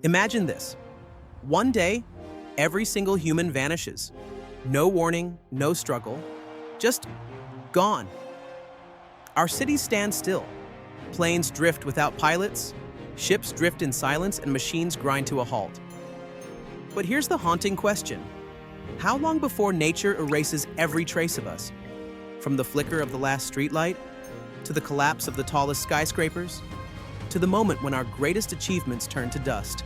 Imagine this. One day, every single human vanishes. No warning, no struggle, just gone. Our cities stand still. Planes drift without pilots, ships drift in silence, and machines grind to a halt. But here's the haunting question. How long before nature erases every trace of us? From the flicker of the last streetlight, to the collapse of the tallest skyscrapers, to the moment when our greatest achievements turn to dust.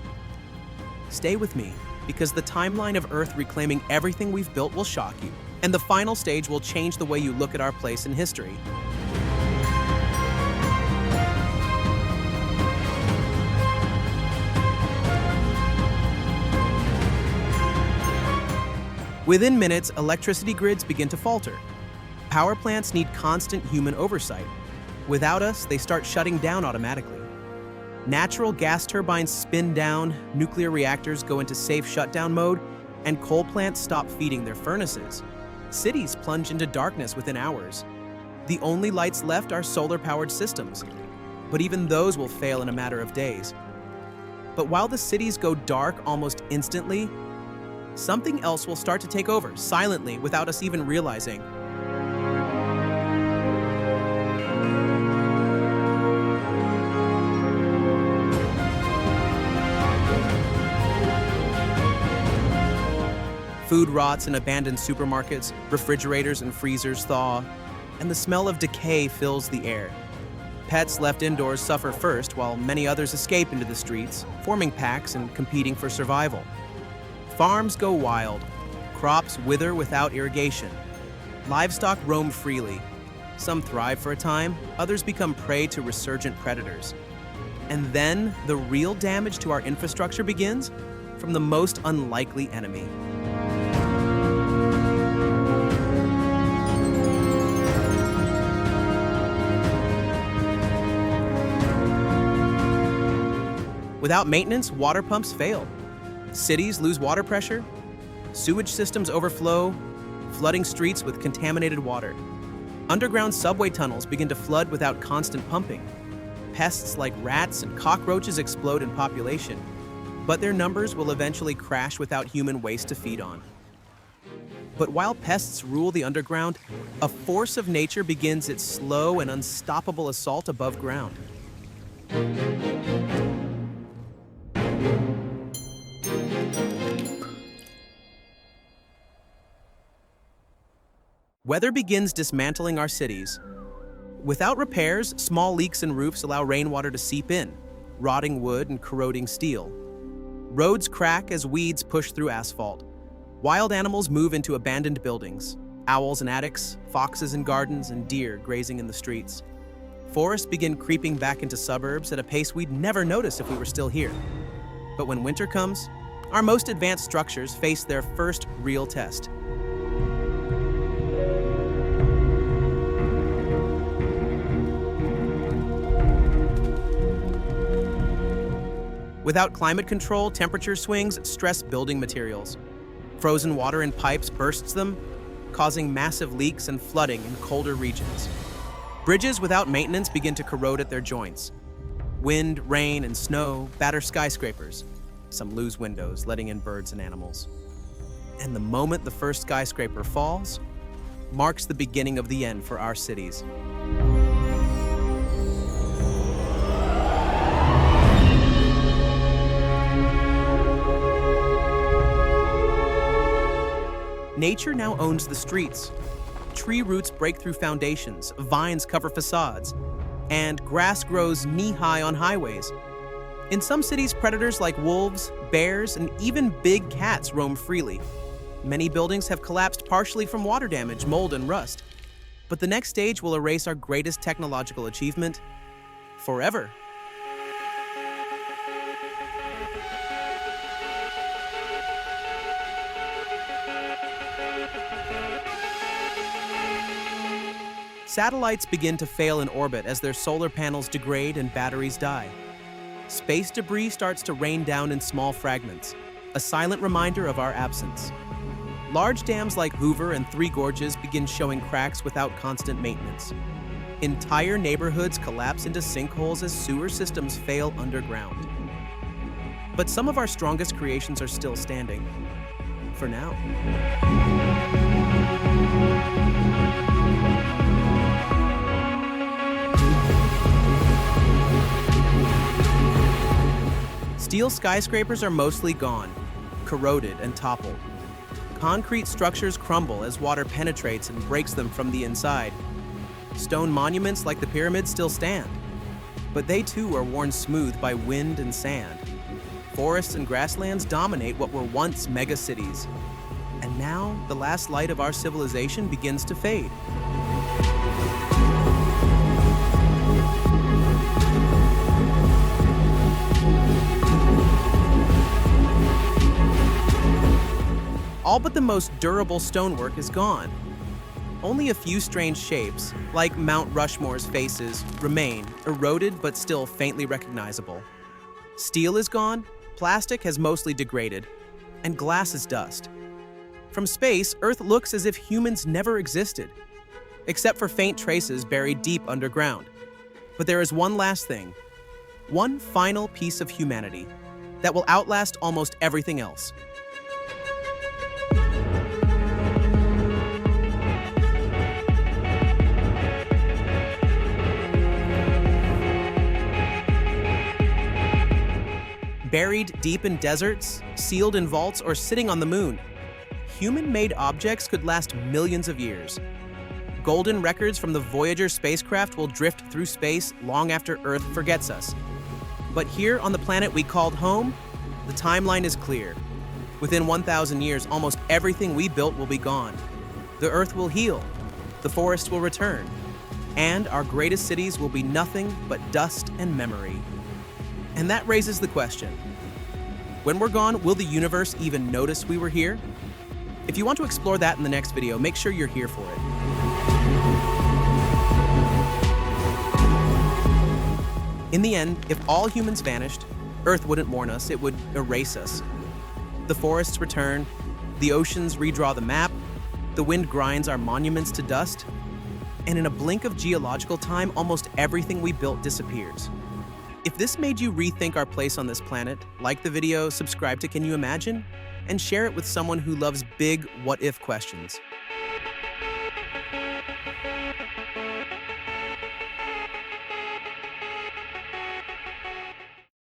Stay with me, because the timeline of Earth reclaiming everything we've built will shock you, and the final stage will change the way you look at our place in history. Within minutes, electricity grids begin to falter. Power plants need constant human oversight. Without us, they start shutting down automatically. Natural gas turbines spin down, nuclear reactors go into safe shutdown mode, and coal plants stop feeding their furnaces. Cities plunge into darkness within hours. The only lights left are solar-powered systems, but even those will fail in a matter of days. But while the cities go dark almost instantly, something else will start to take over, silently, without us even realizing. Food rots in abandoned supermarkets, refrigerators and freezers thaw, and the smell of decay fills the air. Pets left indoors suffer first, while many others escape into the streets, forming packs and competing for survival. Farms go wild, crops wither without irrigation. Livestock roam freely. Some thrive for a time, others become prey to resurgent predators. And then the real damage to our infrastructure begins from the most unlikely enemy. Without maintenance, water pumps fail. Cities lose water pressure, sewage systems overflow, flooding streets with contaminated water. Underground subway tunnels begin to flood without constant pumping. Pests like rats and cockroaches explode in population, but their numbers will eventually crash without human waste to feed on. But while pests rule the underground, a force of nature begins its slow and unstoppable assault above ground. Weather begins dismantling our cities. Without repairs, small leaks in roofs allow rainwater to seep in, rotting wood and corroding steel. Roads crack as weeds push through asphalt. Wild animals move into abandoned buildings. Owls in attics, foxes in gardens, and deer grazing in the streets. Forests begin creeping back into suburbs at a pace we'd never notice if we were still here. But when winter comes, our most advanced structures face their first real test. Without climate control, temperature swings stress building materials. Frozen water in pipes bursts them, causing massive leaks and flooding in colder regions. Bridges without maintenance begin to corrode at their joints. Wind, rain, and snow batter skyscrapers. Some lose windows, letting in birds and animals. And the moment the first skyscraper falls, marks the beginning of the end for our cities. Nature now owns the streets. Tree roots break through foundations, vines cover facades, and grass grows knee-high on highways. In some cities, predators like wolves, bears, and even big cats roam freely. Many buildings have collapsed partially from water damage, mold, and rust. But the next stage will erase our greatest technological achievement forever. Satellites begin to fail in orbit as their solar panels degrade and batteries die. Space debris starts to rain down in small fragments, a silent reminder of our absence. Large dams like Hoover and Three Gorges begin showing cracks without constant maintenance. Entire neighborhoods collapse into sinkholes as sewer systems fail underground. But some of our strongest creations are still standing. For now. Steel skyscrapers are mostly gone, corroded and toppled. Concrete structures crumble as water penetrates and breaks them from the inside. Stone monuments like the pyramids still stand, but they too are worn smooth by wind and sand. Forests and grasslands dominate what were once megacities. And now, the last light of our civilization begins to fade. All but the most durable stonework is gone. Only a few strange shapes, like Mount Rushmore's faces, remain, eroded but still faintly recognizable. Steel is gone, plastic has mostly degraded, and glass is dust. From space, Earth looks as if humans never existed, except for faint traces buried deep underground. But there is one last thing, one final piece of humanity that will outlast almost everything else. Buried deep in deserts, sealed in vaults, or sitting on the moon, human-made objects could last millions of years. Golden records from the Voyager spacecraft will drift through space long after Earth forgets us. But here on the planet we called home, the timeline is clear. Within 1,000 years, almost everything we built will be gone. The Earth will heal, the forests will return, and our greatest cities will be nothing but dust and memory. And that raises the question, when we're gone, will the universe even notice we were here? If you want to explore that in the next video, make sure you're here for it. In the end, if all humans vanished, Earth wouldn't mourn us, it would erase us. The forests return, the oceans redraw the map, the wind grinds our monuments to dust, and in a blink of geological time, almost everything we built disappears. If this made you rethink our place on this planet, like the video, subscribe to Can You Imagine, and share it with someone who loves big what-if questions.